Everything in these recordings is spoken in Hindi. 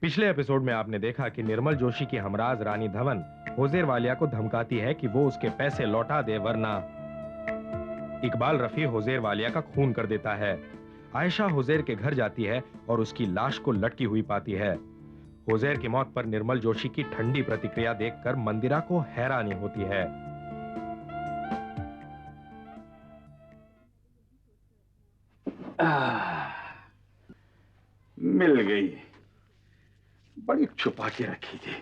पिछले एपिसोड में आपने देखा कि निर्मल जोशी की हमराज रानी धवन होजेर वालिया को धमकाती है कि वो उसके पैसे लौटा दे वरना इकबाल रफी होजेर वालिया का खून कर देता है। आयशा होजेर के घर जाती है और उसकी लाश को लटकी हुई पाती है। होजेर की मौत पर निर्मल जोशी की ठंडी प्रतिक्रिया देखकर मंदिरा को हैरानी होती है। मिल गई। बड़ी छुपा के रखी थी।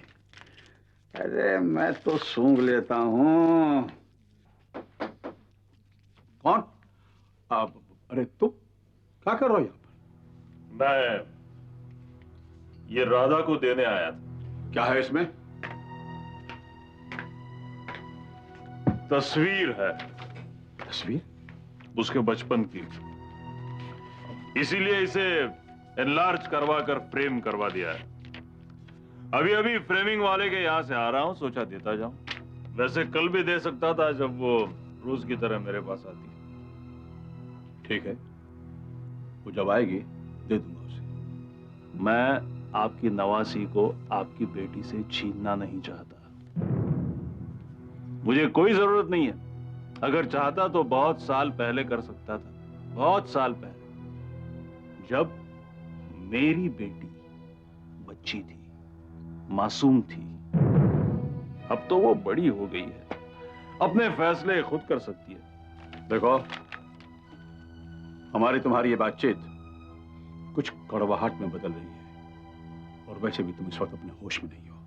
अरे मैं तो सूंघ लेता हूं। कौन? अरे तुम क्या कर रहे हो यहां पर? मैं ये राधा को देने आया था। क्या है इसमें? तस्वीर है। तस्वीर? उसके बचपन की। इसीलिए इसे एनलार्ज करवा कर फ्रेम करवा दिया है। अभी अभी फ्रेमिंग वाले के यहां से आ रहा हूं, सोचा देता जाऊं। वैसे कल भी दे सकता था जब वो रोज की तरह मेरे पास आती। ठीक है, वो जब आएगी दे दूंगा उसे। मैं आपकी नवासी को आपकी बेटी से छीनना नहीं चाहता। मुझे कोई जरूरत नहीं है। अगर चाहता तो बहुत साल पहले कर सकता था, बहुत साल पहले, जब मेरी बेटी बच्ची थी, मासूम थी। अब तो वो बड़ी हो गई है, अपने फैसले खुद कर सकती है। देखो, हमारी तुम्हारी ये बातचीत कुछ कड़वाहट में बदल रही है, और वैसे भी तुम इस वक्त अपने होश में नहीं हो।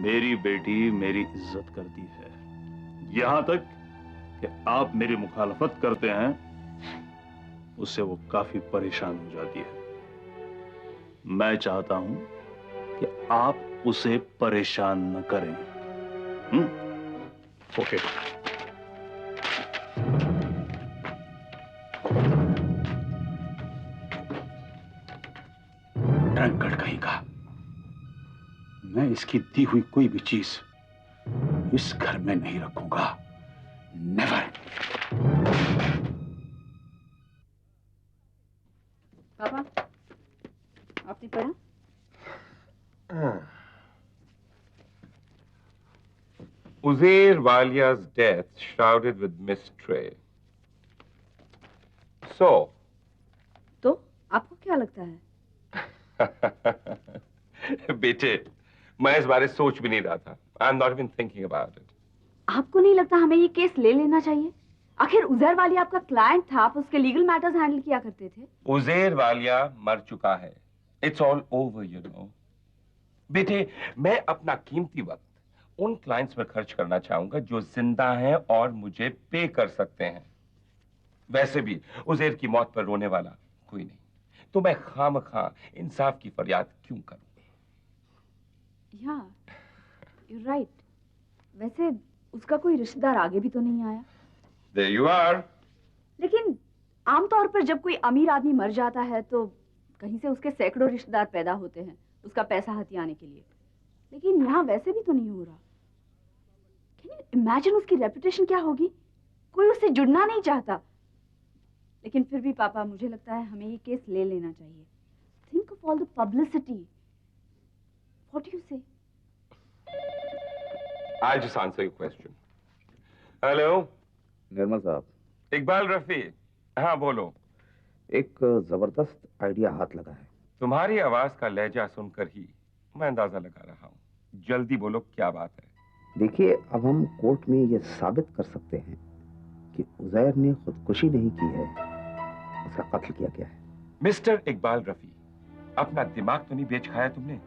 मेरी बेटी मेरी इज्जत करती है, यहां तक कि आप मेरी मुखालफत करते हैं उससे वो काफी परेशान हो जाती है। मैं चाहता हूं कि आप उसे परेशान न करें। ओके। ड्रंकर्ड कहीं का। मैं इसकी दी हुई कोई भी चीज इस घर में नहीं रखूंगा। नेवर। पापा, आपने पढ़ा? Uzair Walia's death shrouded with mystery. So, तो आपको क्या लगता है? बेटे, मैं इस बारे सोच भी नहीं रहा था। I'm not even thinking about it. आपको नहीं लगता हमें ये केस ले लेना चाहिए? आखिर उजैर वालिया आपका क्लाइंट था, आप उसके लीगल मैटर्स हैंडल किया करते थे। उजैर वालिया मर चुका है। It's all over, you know. बेटे, मैं अपना कीमती वक्त उन क्लाइंट्स में खर्च करना चाहूंगा जो जिंदा हैं और मुझे पे कर सकते हैं। वैसे भी उजैर की मौत पर रोने वाला कोई नहीं, तो मैं खामखा इंसाफ की फरियाद क्यों करूं? या, you're right. वैसे उसका कोई रिश्तेदार आगे भी तो नहीं आया। There you are. लेकिन आमतौर पर जब कोई अमीर आदमी मर जाता है तो कहीं से उसके सैकड़ों रिश्तेदार पैदा होते हैं उसका पैसा हथियाने के लिए। लेकिन यहाँ वैसे भी तो नहीं हो रहा। Can you imagine उसकी रेपुटेशन क्या होगी? कोई उससे जुड़ना नहीं चाहता। लेकिन फिर भी पापा, मुझे लगता है हमें ये केस ले लेना चाहिए। Think of all the publicity. What do you say? I'll just answer your question. Hello? निर्मल साहब। इकबाल रफी। हाँ बोलो। एक जबरदस्त आइडिया हाथ लगा है। तुम्हारी आवाज का लहजा सुनकर ही मैं अंदाजा लगा रहा हूँ। जल्दी बोलो, क्या बात है? देखिए, अब हम कोर्ट में ये साबित कर सकते हैं कि उजैर ने खुदकुशी नहीं की है, उसका कत्ल किया गया है। मिस्टर इकबाल रफी, अपना दिमाग तो नहीं बेच खाया तुमने?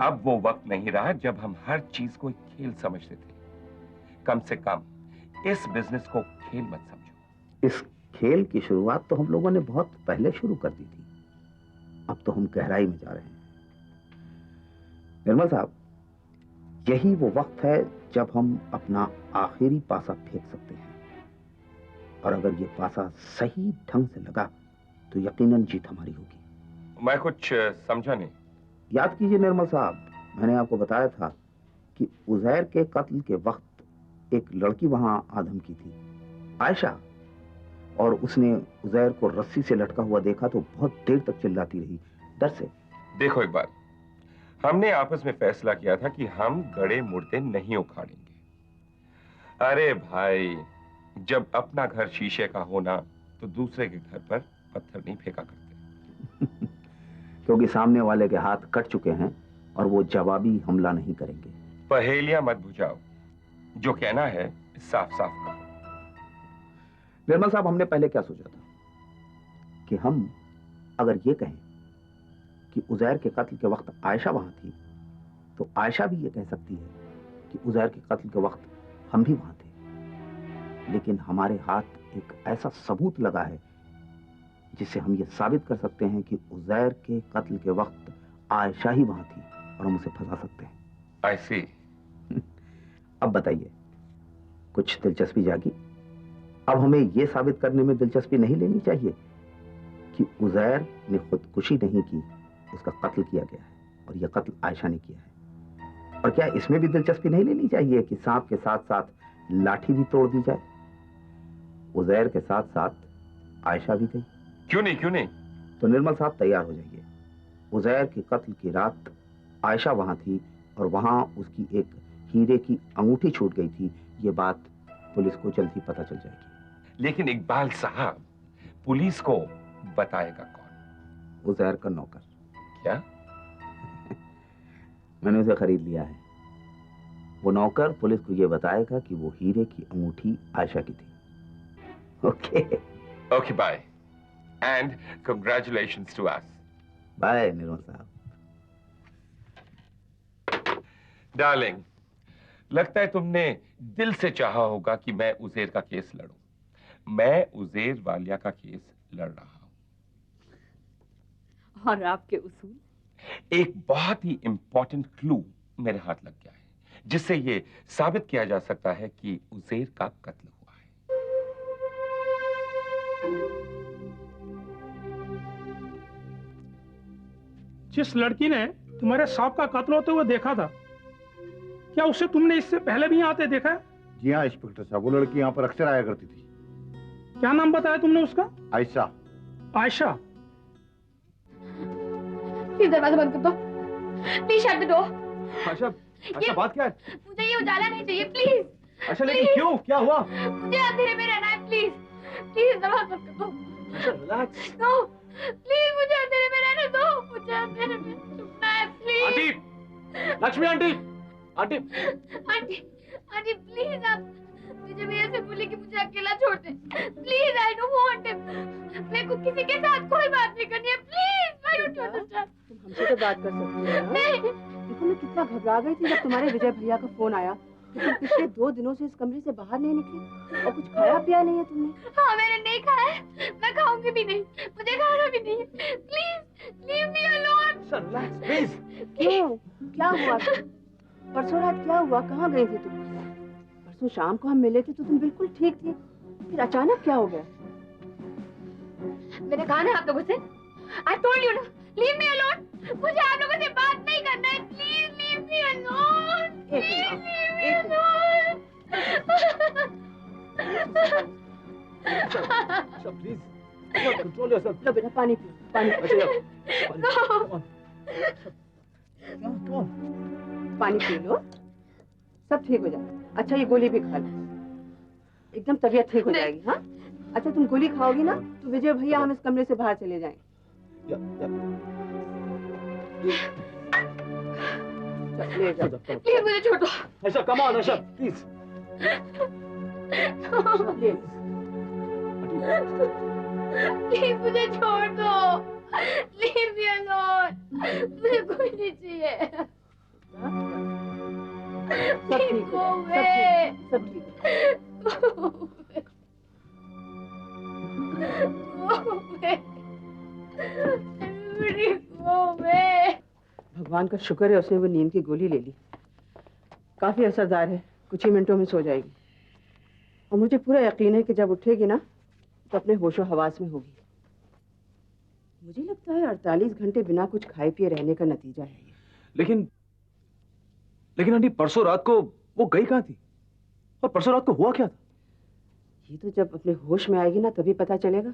अब वो वक्त नहीं रहा जब हम हर चीज को एक खेल समझते थे। कम से कम इस बिजनेस को खेल मत समझो। इस खेल की शुरुआत तो हम लोगों ने बहुत पहले शुरू कर दी थी। अब तो हम गहराई में जा रहे हैं। निर्मल साहब, यही वो वक्त है जब हम अपना आखिरी पासा फेंक सकते हैं, और अगर ये पासा सही ढंग से लगा तो यकीनन जीत हमारी होगी। मैं कुछ समझा नहीं। याद कीजिए निर्मल साहब, मैंने आपको बताया था कि उजैर के कत्ल के वक्त एक लड़की वहां आदम की थी, आयशा, और उसने उजैर को रस्सी से लटका हुआ देखा तो बहुत देर तक चिल्लाती रही, डर से। देखो इकबाल, हमने आपस में फैसला किया था कि हम गड़े मुर्दे नहीं उखाड़ेंगे। अरे भाई, जब अपना घर शीशे का होना तो दूसरे के घर पर पत्थर नहीं फेंका करते। क्योंकि सामने वाले के हाथ कट चुके हैं और वो जवाबी हमला नहीं करेंगे। पहेलियां मत बुझाओ, जो कहना है साफ साफ कहो। निर्मल साहब, हमने पहले क्या सोचा था कि हम अगर ये कहें कि उजैर के कत्ल के वक्त आयशा वहां थी, तो आयशा भी ये कह सकती है कि उजैर के कत्ल के वक्त हम भी वहां थे। लेकिन हमारे हाथ एक ऐसा सबूत लगा है जिससे हम ये साबित कर सकते हैं कि उजैर के कत्ल के वक्त आयशा ही वहां थी और हम उसे फंसा सकते हैं। आई सी। अब बताइए, कुछ दिलचस्पी जागी? अब हमें यह साबित करने में दिलचस्पी नहीं लेनी चाहिए कि उजैर ने खुदकुशी नहीं की, उसका कत्ल किया गया है और यह कत्ल आयशा ने किया है। और क्या इसमें भी दिलचस्पी नहीं लेनी चाहिए कि सांप के साथ साथ लाठी भी तोड़ दी जाए? उजैर के साथ साथ आयशा भी गई। क्यों नहीं, क्यों नहीं? तो निर्मल साहब तैयार हो जाइए। उजैर के कत्ल की रात आयशा वहां थी और वहां उसकी एक हीरे की अंगूठी छूट गई थी। ये बात पुलिस को जल्द ही पता चल जाएगी। लेकिन इकबाल साहब, पुलिस को बताएगा कौन? उजैर का नौकर। क्या? मैंने उसे खरीद लिया है। वो नौकर पुलिस को यह बताएगा कि वो हीरे की अंगूठी आयशा की थी। Okay okay, bye and congratulations to us. Bye Nirmal साहब। डार्लिंग, लगता है तुमने दिल से चाहा होगा कि मैं उजैर का केस लड़ूं। मैं उजैर वालिया का केस लड़ रहा हूं। और आपके उसूल? एक बहुत ही इंपॉर्टेंट क्लू मेरे हाथ लग गया है, जिससे ये साबित किया जा सकता है कि उजैर का कत्ल हुआ है। जिस लड़की ने तुम्हारे सांप का कत्ल होते हुए देखा था, क्या उसे तुमने इससे पहले भी आते देखा है? जी हाँ इंस्पेक्टर साहब, वो लड़की यहाँ पर अक्सर आया करती थी। क्या नाम बताया तुमने उसका? आयशा। आयशा। प्लीज दरवाजा बंद कर दो। Please shut the door. Asha, Asha बात क्या है? मुझे ये उजाला नहीं चाहिए, प्लीज। आशा, लेकिन क्यों? क्या हुआ? मुझे अंधेरे में रहना है, प्लीज। प्लीज दरवाजा बंद कर दो। रिलैक्स। नो, प्लीज मुझे अंधेरे में रहने दो। मुझे अंधेरे में छुपना है, please. Aunty, Lakshmi aunty, aunty. Aunty, aunty please आप मुझे भैया से बोलिए कि मुझे अकेला छोड़ दे। Please, I don't want him. मेरे को किसी के साथ कोई बात नहीं करनी है, please. Why don't you understand? तुम हमसे तो बात कर सकती हो ना? नहीं। देखो, मैं कितना घबरा गई थी जब तुम्हारे विजय भैया का फोन आया कि तुम पिछले 2 दिनों से इस कमरे से बाहर नहीं निकली और कुछ खाया पिया नहीं है तुमने। हाँ, मैंने नहीं खाया है। मैं खाऊंगी भी नहीं। मुझे खाना भी नहीं है। Please leave me alone. Relax please. क्यों? क्या हुआ? परसों रात क्या हुआ? कहाँ गई थी तुम? परसों शाम को हम मिले थे तो तुम बिल्कुल ठीक थी, फिर अचानक क्या हो गया? मैंने कहा ना आप लोगों से, I told you ना, leave me alone. मुझे आप लोगों से बात नहीं करना है, please leave me alone. Please leave me alone. Asha please, control yourself. लो बेटा, पानी पियो, पानी पियो। No. पानी पी लो, सब ठीक हो जाएगा। अच्छा, ये गोली भी खा लो, एकदम तबीयत ठीक हो जाएगी। हाँ, अच्छा तुम गोली खाओगी ना तो विजय भैया हम इस कमरे से बाहर चले जाएंगे। ले जाओ। प्लीज मुझे छोड़ दो। आशा, कम ऑन आशा, प्लीज। ले। प्लीज मुझे छोड़ दो। Leave me alone. मुझे कोई नहीं चाहिए। सब ठीक हो जाएगा, सब ठीक, सब ठीक। भगवान का शुक्र है उसने वो नींद की गोली ले ली, काफी असरदार है, कुछ ही मिनटों में सो जाएगी। और मुझे पूरा यकीन है कि जब उठेगी ना तो अपने होशो हवास में होगी। मुझे लगता है 48 घंटे बिना कुछ खाए पिए रहने का नतीजा है ये। लेकिन आंटी, परसों रात को वो गई कहाँ थी? और परसों रात को हुआ क्या था? ये तो जब अपने होश में आएगी ना तभी पता चलेगा।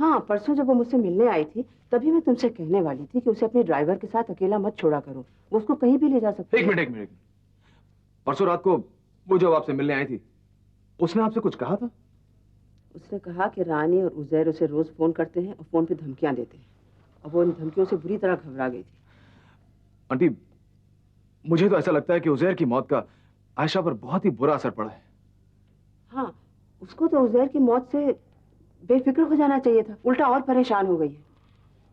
हाँ, परसों जब वो मुझसे मिलने आई थी तभी मैं तुमसे कहने वाली थी कि उसे अपने ड्राइवर के साथ अकेला मत छोड़ा करो, वो उसको कहीं भी ले जा सकती है। एक मिनट। परसों रात को वो जब आपसे मिलने आई थी उसने आपसे कुछ कहा था? उसने कहा कि रानी और उजैर उसे रोज फोन करते हैं और फोन पे धमकियां देते हैं, और वो इन धमकियों से बुरी तरह घबरा गई थी। आंटी, मुझे तो ऐसा लगता है कि उजैर की मौत का आयशा पर बहुत ही बुरा असर पड़ा है। हाँ, उसको तो उजैर की मौत से बेफिक्र हो जाना चाहिए था, उल्टा और परेशान हो गई है।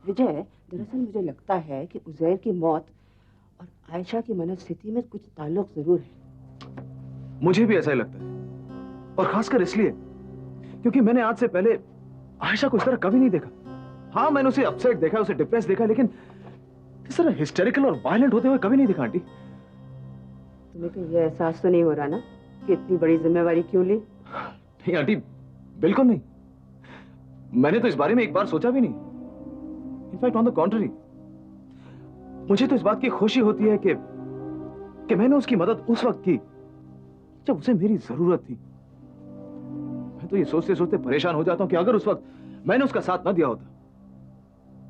विजय, दरअसल मुझे लगता है कि उजैर की मौत और आयशा की मनस्थिति में कुछ ताल्लुक जरूर है। मुझे भी ऐसा ही लगता है, और खासकर इसलिए क्योंकि मैंने आज से पहले आयशा को इस तरह कभी नहीं देखा। हाँ, मैंने उसे अपसेट देखा, उसे डिप्रेस देखा, लेकिन इस तरह हिस्टेरिकल और वायलेंट होते हुए कभी नहीं देखा। आंटी, तुम्हें कहीं ये एहसास तो नहीं हो रहा ना कि इतनी बड़ी जिम्मेवारी क्यों ली? नहीं आंटी, बिल्कुल नहीं। मैंने तो इस बारे में एक बार सोचा भी नहीं। इनफैक्ट ऑन द कॉन्ट्ररी, मुझे तो इस बात की खुशी होती है कि मैंने उसकी मदद उस वक्त की जब उसे मेरी जरूरत थी। मैं तो ये सोचते सोचते परेशान हो जाता हूं कि अगर उस वक्त मैंने उसका साथ न दिया होता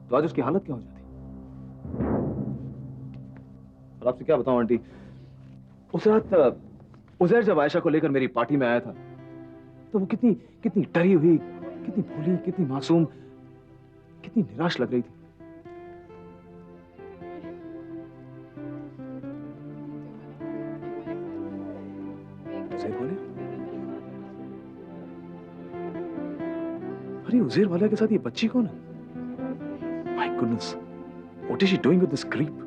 तो आज उसकी हालत क्या हो जाती। और आपसे क्या बताऊं आंटी, उस रात उजैर जब आयशा को लेकर मेरी पार्टी में आया था तो वो कितनी कितनी डरी हुई, कितनी भोली, कितनी मासूम, कितनी निराश लग रही थी। उजैर वाले? अरे उजैर वाले के साथ ये बच्ची कौन है? My goodness, what is she doing with this creep?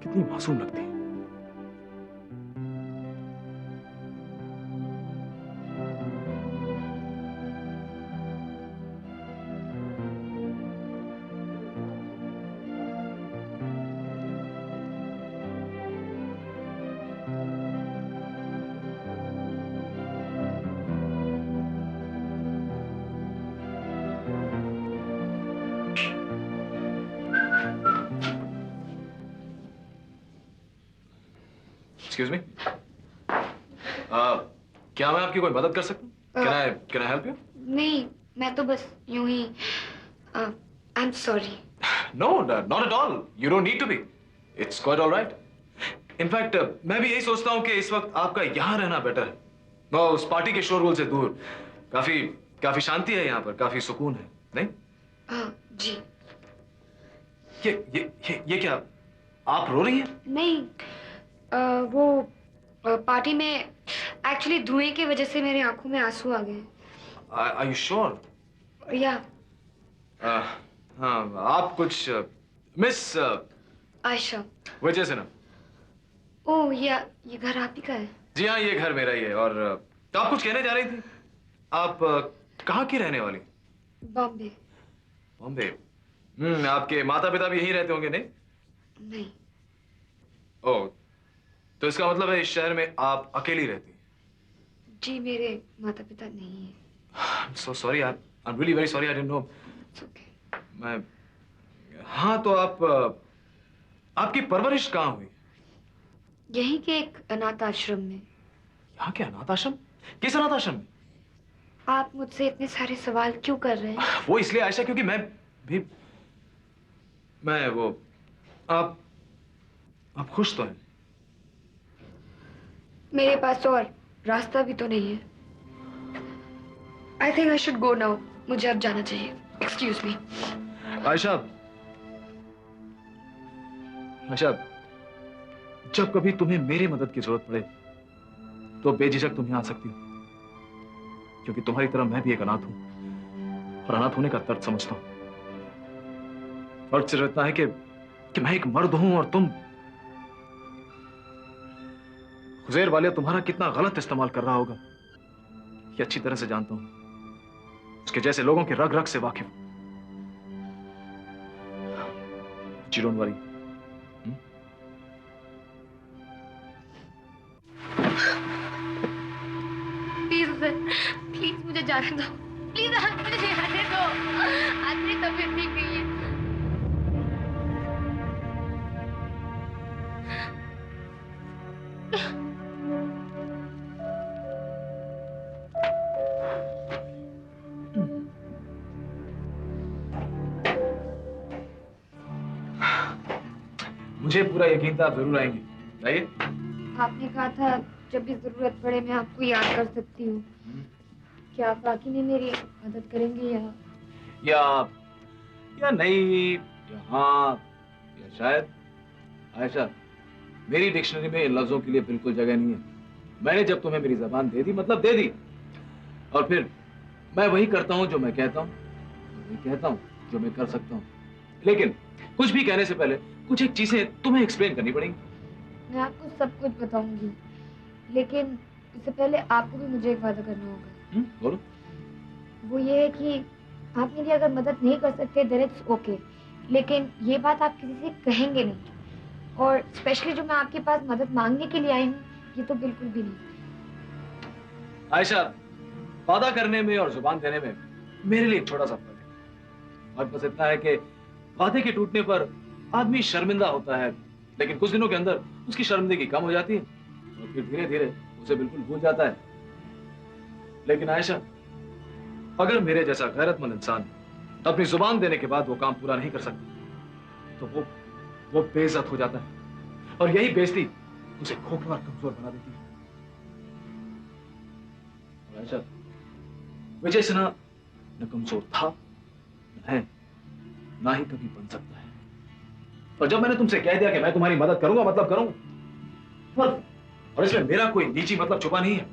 कितनी मासूम लगती है। Excuse me? क्या मैं आपकी कोई मदद कर सकता हूँ? Can I help you? नहीं, मैं तो बस यूं ही I'm sorry. No, not at all. You don't need to be. It's quite all right. In fact, मैं भी यही सोचता हूँ कि इस वक्त आपका यहाँ रहना बेटर है। वो उस पार्टी के शोरगुल से दूर। काफी शांति है यहाँ पर, काफी सुकून है, नहीं? जी। ये क्या? आप रो रही हैं? नहीं, वो पार्टी में एक्चुअली धुएं की वजह से मेरी आंखों में आंसू आ गए। Are you sure? या हाँ, आप कुछ मिस आयशा। वजह से ना? ओह, ये घर आप ही का है? जी हाँ, ये घर मेरा ही है। और तो आप कुछ कहने जा रही थी? आप कहाँ की रहने वाली? बॉम्बे। बॉम्बे? आपके माता पिता भी यहीं रहते होंगे, नहीं? नहीं। ओह, तो इसका मतलब है इस शहर में आप अकेली रहती हैं? जी, मेरे माता पिता नहीं है। I'm so sorry, I'm really very sorry, I didn't know. It's okay. हाँ, तो आपकी परवरिश कहाँ हुई? यहीं के एक अनाथ आश्रम में। यहाँ के अनाथ आश्रम? किस अनाथ आश्रम में? आप मुझसे इतने सारे सवाल क्यों कर रहे हैं? वो इसलिए आयशा क्योंकि आप खुश तो हैं? मेरे पास और रास्ता भी तो नहीं है। I think I should go now. मुझे अब जाना चाहिए। Excuse me. आयशा, जब कभी तुम्हें मेरी मदद की जरूरत पड़े तो बेझिझक तुम यहाँ आ सकती हो, क्योंकि तुम्हारी तरह मैं भी एक अनाथ हूं और अनाथ होने का दर्द समझता हूं। फर्क सिर्फ इतना है कि मैं एक मर्द हूं और तुम। हुजैर वालिया तुम्हारा कितना गलत इस्तेमाल कर रहा होगा ये अच्छी तरह से जानता हूं। उसके जैसे लोगों के रग रग से वाकिफ। जी डोंट वरी। प्लीज मुझे जाने दो। प्लीज मुझे जाने दो। आज मेरी तबीयत ठीक नहीं है। मुझे पूरा यकीन था आप जरूर आएंगे। आइए। आपने कहा था जब भी जरूरत पड़े मैं आपको याद कर सकती हूँ। क्या आप वाकई में मेरी मदद करेंगे या नहीं, या हाँ, या शायद। आयशा, मेरी डिक्शनरी में इन लफ्जों के लिए बिल्कुल जगह नहीं है। मैंने जब तुम्हें मेरी जबान दे दी मतलब दे दी, और फिर मैं वही करता हूं जो मैं कहता हूं, वही कहता हूं जो मैं कर सकता हूं। लेकिन कुछ भी कहने से पहले कुछ एक चीजें तुम्हें एक्सप्लेन करनी पड़ेंगी। मैं आपको सब कुछ बताऊंगी, लेकिन इससे पहले आपको भी मुझे एक वादा करना होगा। बोलो। वो ये है कि आप मेरी अगर मदद नहीं कर सकते देन इट्स ओके, लेकिन ये बात आप किसी से कहेंगे नहीं, और स्पेशली जो मैं आपके पास मदद मांगने के लिए आई हूँ ये तो बिल्कुल भी नहीं। आयशा, वादा करने में और जुबान देने में मेरे लिए एक छोटा सा फर्क है, और बस इतना है कि वादे के टूटने पर आदमी शर्मिंदा होता है, लेकिन कुछ दिनों के अंदर उसकी शर्मिंदगी कम हो जाती है और फिर धीरे धीरे उसे बिल्कुल भूल जाता है। लेकिन आयशा, अगर मेरे जैसा गैरतमंद इंसान अपनी जुबान देने के बाद वो काम पूरा नहीं कर सकता तो वो बेइज्जत हो जाता है, और यही बेइज्जती उसे खोखला और कमजोर बना देती है। और आयशा, विजय सिन्हा न कमजोर था, न है, ना ही कभी बन सकता है। और जब मैंने तुमसे कह दिया कि मैं तुम्हारी मदद करूंगा मतलब करूंगा, और इसमें मेरा कोई निजी मतलब छुपा नहीं है।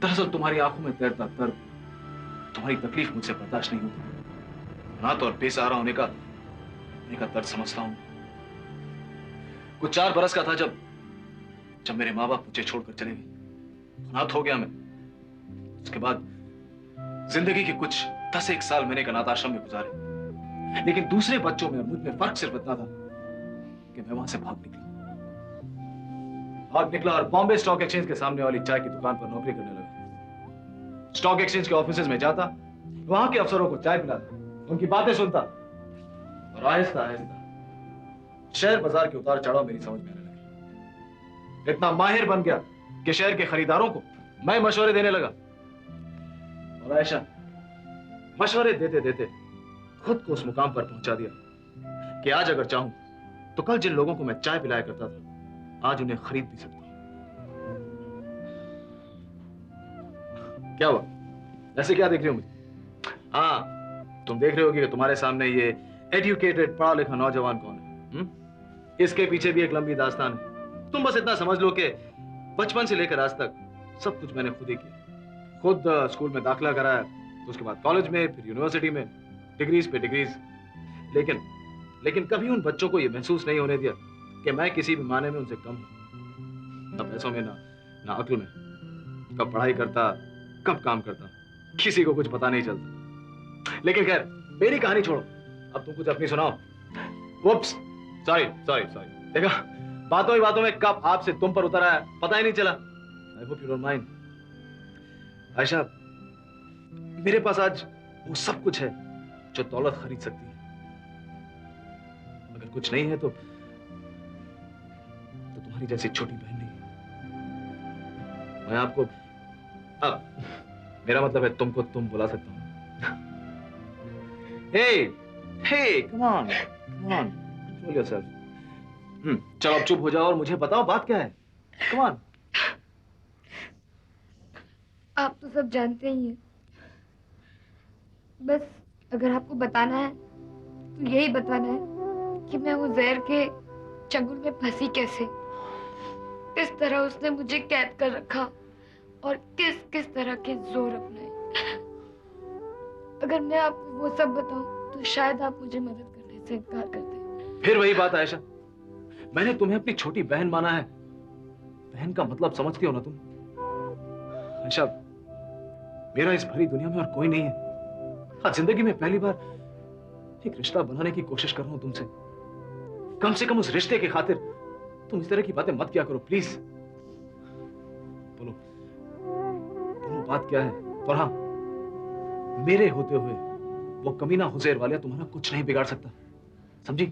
दरअसल तुम्हारी आंखों में तैरता दर्द, तुम्हारी तकलीफ मुझसे बर्दाश्त नहीं होती। अनाथ और बेसहारा होने का दर्द समझता हूं। कुछ 4 बरस का था जब मेरे माँ बाप मुझे छोड़कर चले गए, अनाथ हो गया मैं। उसके बाद जिंदगी के कुछ 10-1 साल मैंने एक अनाथ आश्रम में गुजारे, लेकिन दूसरे बच्चों में मुझ में फर्क सिर्फ इतना था कि मैं वहां से भाग निकला और बॉम्बे स्टॉक एक्सचेंज के सामने वाली चाय की दुकान पर नौकरी करने लगा। स्टॉक एक्सचेंज के ऑफिसेज में जाता, वहां के अफसरों को चाय पिलाता, उनकी बातें सुनता, और आहिस्ता आहिस्ता शहर बाजार के उतार चढ़ाव मेरी समझ में आने लगे। इतना माहिर बन गया कि शहर के खरीदारों को मैं मशवरे देने लगा। और आयशा, मशवरे देते देते खुद को उस मुकाम पर पहुंचा दिया कि आज अगर चाहूं तो कल जिन लोगों को मैं चाय पिलाया करता था आज उन्हें खरीद भी सकता हूं। क्या हुआ? ऐसे क्या देख रहे हो मुझे? हाँ, तुम देख रहे होगे कि तुम्हारे सामने ये एजुकेटेड पढ़ा लिखा नौजवान कौन है। इसके पीछे भी एक लंबी दास्तान है। तुम बस इतना समझ लो कि बचपन से लेकर आज तक सब कुछ मैंने खुद ही किया। खुद स्कूल में दाखिला कराया, तो उसके बाद कॉलेज में, फिर यूनिवर्सिटी में, डिग्रीज पे डिग्रीज। लेकिन कभी उन बच्चों को यह महसूस नहीं होने दिया कि मैं किसी भी मायने में उनसे कम हूं। न पैसों में, ना अक्ल में। कब पढ़ाई करता, कब काम करता, किसी को कुछ पता नहीं चलता। लेकिन खैर, मेरी कहानी छोड़ो, अब तुम कुछ अपनी सुनाओ। Whoops, sorry. देखा, बातों ही बातों में कब आपसे तुम पर उतर आया पता ही नहीं चला। I hope you don't mind। Ayesha, मेरे पास आज वो सब कुछ है जो दौलत खरीद सकती है। अगर कुछ नहीं है तो तुम्हारी जैसी छोटी बहन नहीं है। मैं आपको, अब मेरा मतलब है तुमको तुम बुला सकता हूं। हे, come on, control yourself। चलो अब चुप हो जाओ और मुझे बताओ बात क्या है। Come on। आप तो सब जानते ही हैं, बस अगर आपको बताना है तो यही बताना है कि मैं वो जहर के चंगुल में फंसी कैसे, किस तरह उसने मुझे कैद कर रखा और किस किस तरह के जोर अपनाए। अगर मैं आपको वो सब बताऊं तो शायद आप मुझे मदद करने से इनकार कर दें। फिर वही बात आयशा, मैंने तुम्हें अपनी छोटी बहन माना है। बहन का मतलब समझती हो ना तुम? आयशा, मेरा इस भरी दुनिया में और कोई नहीं है। हाँ, जिंदगी में पहली बार एक रिश्ता बनाने की कोशिश कर रहा हूं तुमसे। कम से कम उस रिश्ते की खातिर तुम इस तरह की बातें मत किया करो प्लीज। बोलो बात क्या है? और हाँ, मेरे होते हुए वो कमीना हुजैर वालिया तुम्हारा कुछ नहीं बिगाड़ सकता, समझी?